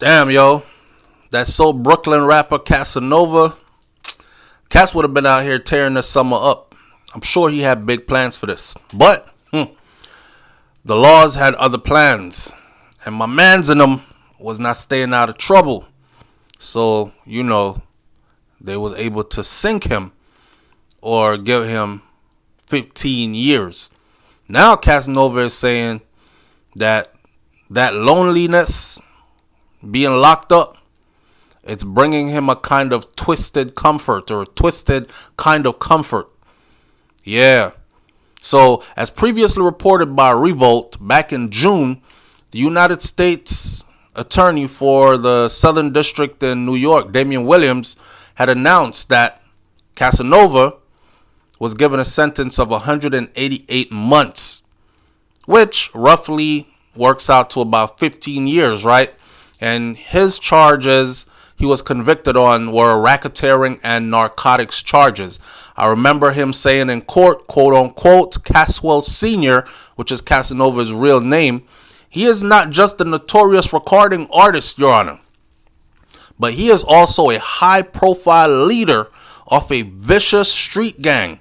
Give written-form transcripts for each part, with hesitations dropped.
Damn, yo. That so Brooklyn rapper Casanova. Cass would have been out here tearing this summer up. I'm sure he had big plans for this. But the laws had other plans. And my mans in them was not staying out of trouble. So, they was able to sink him or give him 15 years. Now Casanova is saying that loneliness, being locked up, it's bringing him a kind of twisted comfort or a twisted kind of comfort. Yeah. So, as previously reported by Revolt, back in June, the United States Attorney for the Southern District in New York, Damian Williams, had announced that Casanova was given a sentence of 188 months, which roughly works out to about 15 years, right? And his charges he was convicted on were racketeering and narcotics charges. I remember him saying in court, quote unquote, Caswell Sr., which is Casanova's real name, he is not just a notorious recording artist, Your Honor, but he is also a high-profile leader of a vicious street gang.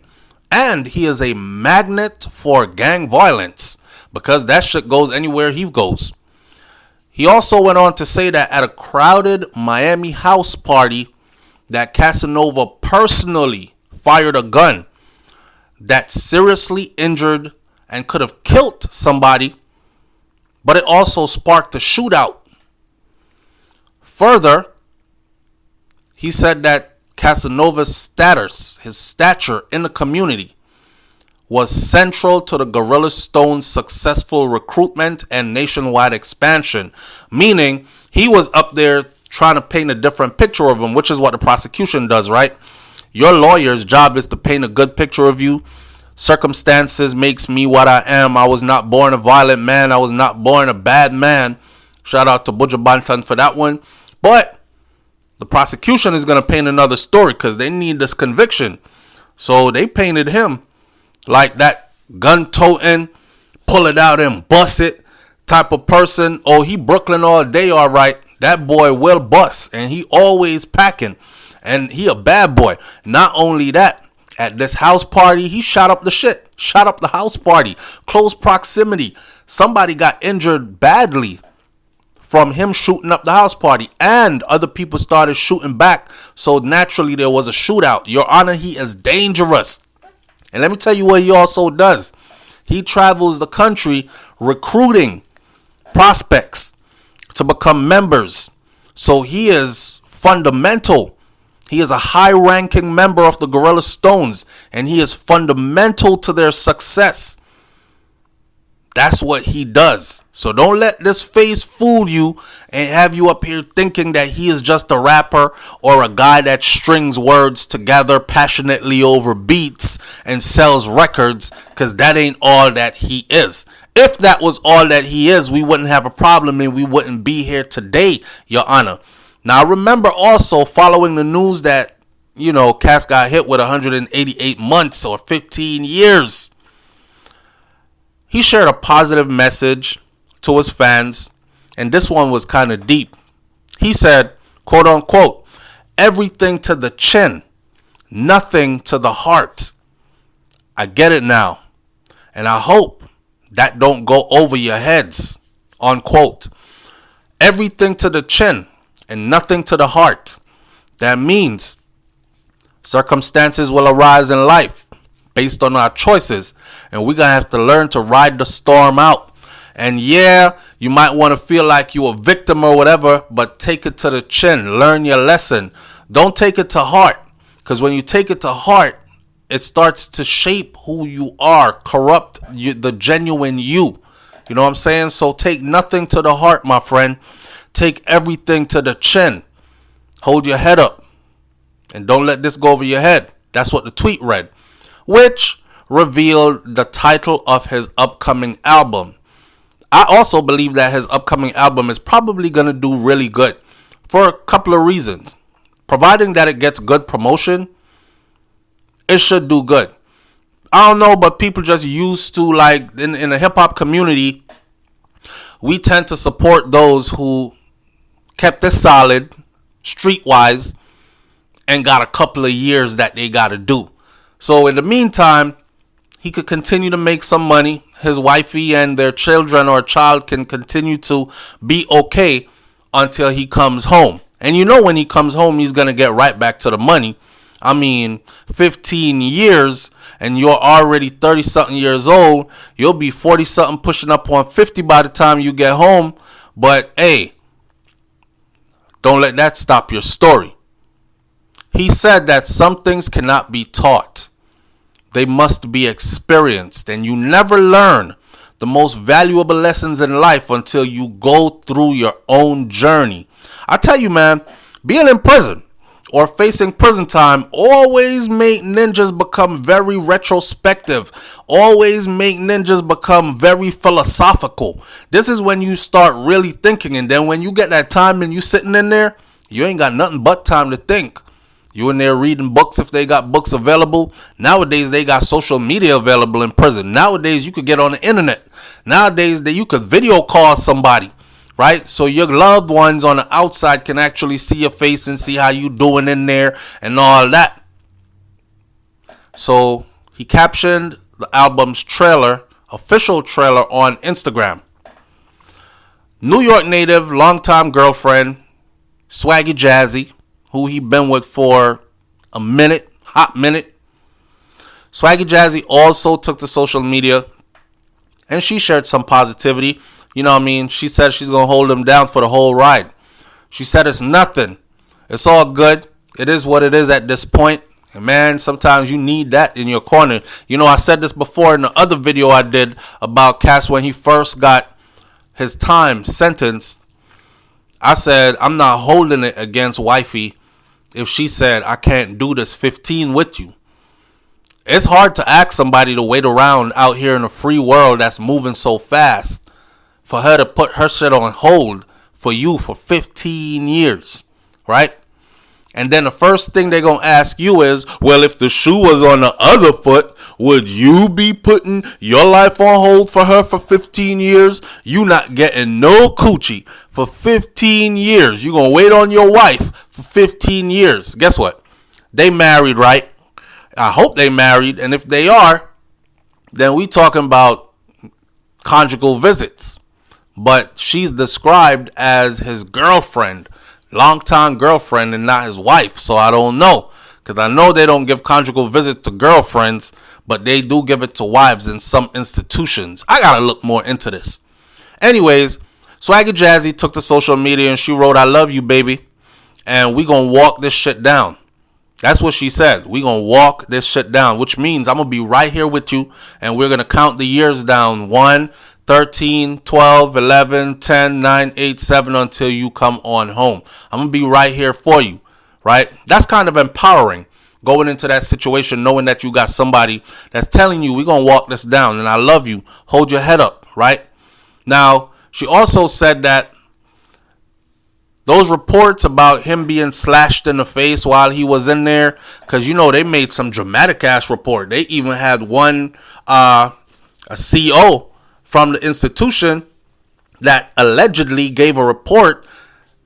And he is a magnet for gang violence because that shit goes anywhere he goes. He also went on to say that at a crowded Miami house party that Casanova personally fired a gun that seriously injured and could have killed somebody, but it also sparked a shootout. Further, he said that Casanova's status, his stature in the community, was central to the Gorilla Stone's successful recruitment and nationwide expansion. Meaning, he was up there trying to paint a different picture of him, which is what the prosecution does, right? Your lawyer's job is to paint a good picture of you. Circumstances makes me what I am. I was not born a violent man. I was not born a bad man. Shout out to Buja Banton for that one. But the prosecution is going to paint another story because they need this conviction. So they painted him like that gun-toting, pull it out and bust it type of person. Oh, he Brooklyn all day, all right. That boy will bust, and he always packing. And he a bad boy. Not only that, at this house party, he shot up the shit. Shot up the house party. Close proximity. Somebody got injured badly from him shooting up the house party. And other people started shooting back. So naturally, there was a shootout. Your Honor, he is dangerous. And let me tell you what he also does. He travels the country recruiting prospects to become members. So he is fundamental. He is a high-ranking member of the Gorilla Stones, and he is fundamental to their success. That's what he does. So don't let this face fool you and have you up here thinking that he is just a rapper or a guy that strings words together passionately over beats and sells records, because that ain't all that he is. If that was all that he is, we wouldn't have a problem and we wouldn't be here today, Your Honor. Now, remember also, following the news that, Cass got hit with 188 months or 15 years, he shared a positive message to his fans, and this one was kind of deep. He said, quote unquote, everything to the chin, nothing to the heart. I get it now, and I hope that don't go over your heads, unquote. Everything to the chin and nothing to the heart. That means circumstances will arise in life based on our choices, and we're going to have to learn to ride the storm out. And yeah, you might want to feel like you're a victim or whatever, but take it to the chin. Learn your lesson. Don't take it to heart, because when you take it to heart, it starts to shape who you are, corrupt the genuine you. You know what I'm saying? So take nothing to the heart, my friend. Take everything to the chin. Hold your head up. And don't let this go over your head. That's what the tweet read, which revealed the title of his upcoming album. I also believe that his upcoming album is probably going to do really good for a couple of reasons. Providing that it gets good promotion, it should do good. I don't know, but people just used to, like, in the hip-hop community, we tend to support those who kept it solid, streetwise, and got a couple of years that they got to do. So in the meantime, he could continue to make some money. His wifey and their children or child can continue to be okay until he comes home. And you know when he comes home, he's going to get right back to the money. I mean, 15 years and you're already 30-something years old. You'll be 40-something pushing up on 50 by the time you get home. But, hey, don't let that stop your story. He said that some things cannot be taught. They must be experienced. And you never learn the most valuable lessons in life until you go through your own journey. I tell you, man, being in prison or facing prison time always make ninjas become very retrospective. Always make ninjas become very philosophical. This is when you start really thinking. And then when you get that time and you sitting in there, you ain't got nothing but time to think. You in there reading books if they got books available. Nowadays, they got social media available in prison. Nowadays, you could get on the internet. Nowadays, you could video call somebody, right? So your loved ones on the outside can actually see your face and see how you doing in there and all that. So he captioned the album's trailer, official trailer, on Instagram. New York native, longtime girlfriend, Swaggy Jazzy, who he been with for a minute, hot minute. Swaggy Jazzy also took to social media and she shared some positivity. You know what I mean? She said she's going to hold him down for the whole ride. She said it's nothing. It's all good. It is what it is at this point. And man, sometimes you need that in your corner. You know, I said this before in the other video I did about Cass when he first got his time sentenced. I said, I'm not holding it against wifey if she said, I can't do this 15 with you. It's hard to ask somebody to wait around out here in a free world that's moving so fast for her to put her shit on hold for you for 15 years, right? And then the first thing they're going to ask you is, well, if the shoe was on the other foot, would you be putting your life on hold for her for 15 years? You not getting no coochie for 15 years. You going to wait on your wife for 15 years. Guess what? They married, right? I hope they married. And if they are, then we talking about conjugal visits. But she's described as his girlfriend, longtime girlfriend, and not his wife. So I don't know. Because I know they don't give conjugal visits to girlfriends, but they do give it to wives in some institutions. I got to look more into this. Anyways, Swaggy Jazzy took to social media and she wrote, I love you, baby. And we going to walk this shit down. That's what she said. We going to walk this shit down, which means I'm going to be right here with you. And we're going to count the years down. 1, 13, 12, 11, 10, 9, 8, 7 until you come on home. I'm going to be right here for you. Right? That's kind of empowering going into that situation, knowing that you got somebody that's telling you we're going to walk this down and I love you. Hold your head up. Right? Now, she also said that those reports about him being slashed in the face while he was in there, because, you know, they made some dramatic ass report. They even had one, a CO from the institution that allegedly gave a report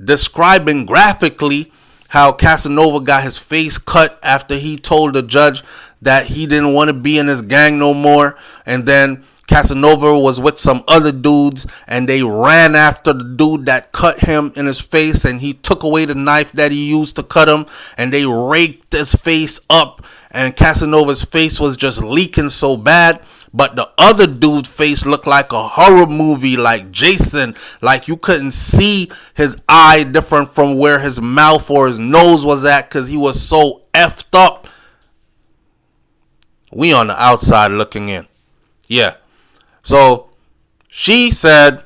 describing graphically how Casanova got his face cut after he told the judge that he didn't want to be in his gang no more. And then Casanova was with some other dudes and they ran after the dude that cut him in his face, and he took away the knife that he used to cut him and they raked his face up, and Casanova's face was just leaking so bad. But the other dude's face looked like a horror movie, like Jason. Like you couldn't see his eye different from where his mouth or his nose was at because he was so effed up. We on the outside looking in. Yeah. So she said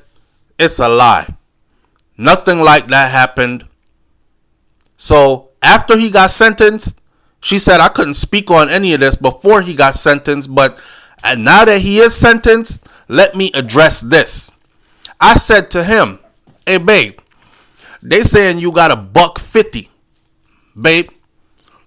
it's a lie. Nothing like that happened. So after he got sentenced, she said I couldn't speak on any of this before he got sentenced, but and now that he is sentenced, let me address this. I said to him, hey, babe, they saying you got $150, babe.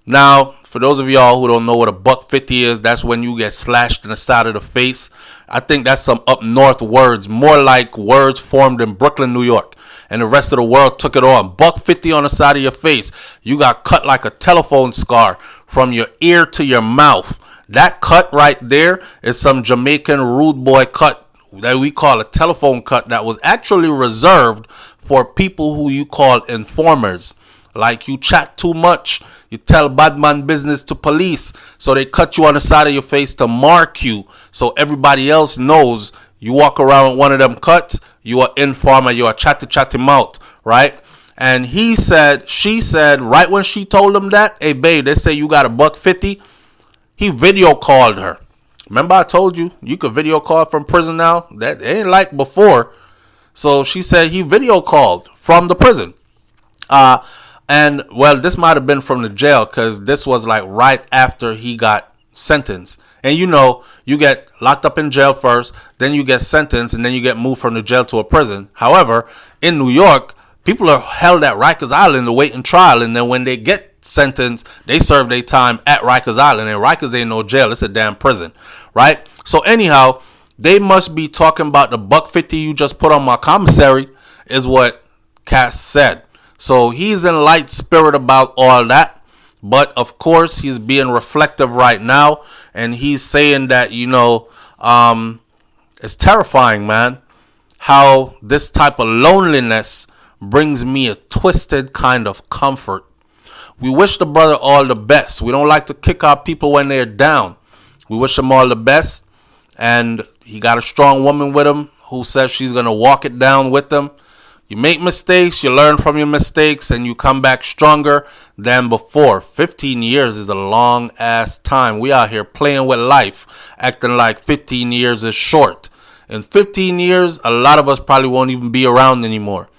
Now, for those of y'all who don't know what $150 is, that's when you get slashed in the side of the face. I think that's some up north words, more like words formed in Brooklyn, New York. and the rest of the world took it on. $150 on the side of your face. You got cut like a telephone scar from your ear to your mouth. That cut right there is some Jamaican rude boy cut that we call a telephone cut that was actually reserved for people who you call informers. Like you chat too much, you tell bad man business to police, so they cut you on the side of your face to mark you, so everybody else knows you walk around with one of them cuts, you are informer, you are chatty mouth, right? And she said, right when she told him that, hey babe, they say you got $150. He video called her. Remember I told you could video call from prison now? That ain't like before. So she said he video called from the prison. And well, this might have been from the jail, because this was like right after he got sentenced. And you know, you get locked up in jail first, then you get sentenced, and then you get moved from the jail to a prison. However, in New York, people are held at Rikers Island awaiting trial, and then when they get sentenced, they serve their time at Rikers Island. And Rikers ain't no jail, it's a damn prison, right? So anyhow, they must be talking about the $150 you just put on my commissary, is what Cass said. So he's in light spirit about all that. But of course, he's being reflective right now. And he's saying that, it's terrifying, man, how this type of loneliness brings me a twisted kind of comfort. We wish the brother all the best. We don't like to kick our people when they're down. We wish him all the best. And he got a strong woman with him who says she's going to walk it down with him. You make mistakes, you learn from your mistakes, and you come back stronger than before. 15 years is a long ass time. We out here playing with life, acting like 15 years is short. In 15 years, a lot of us probably won't even be around anymore.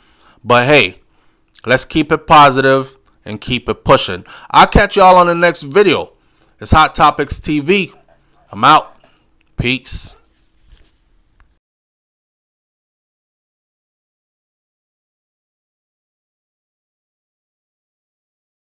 But hey, let's keep it positive and keep it pushing. I'll catch y'all on the next video. It's Hot Topics TV. I'm out. Peace.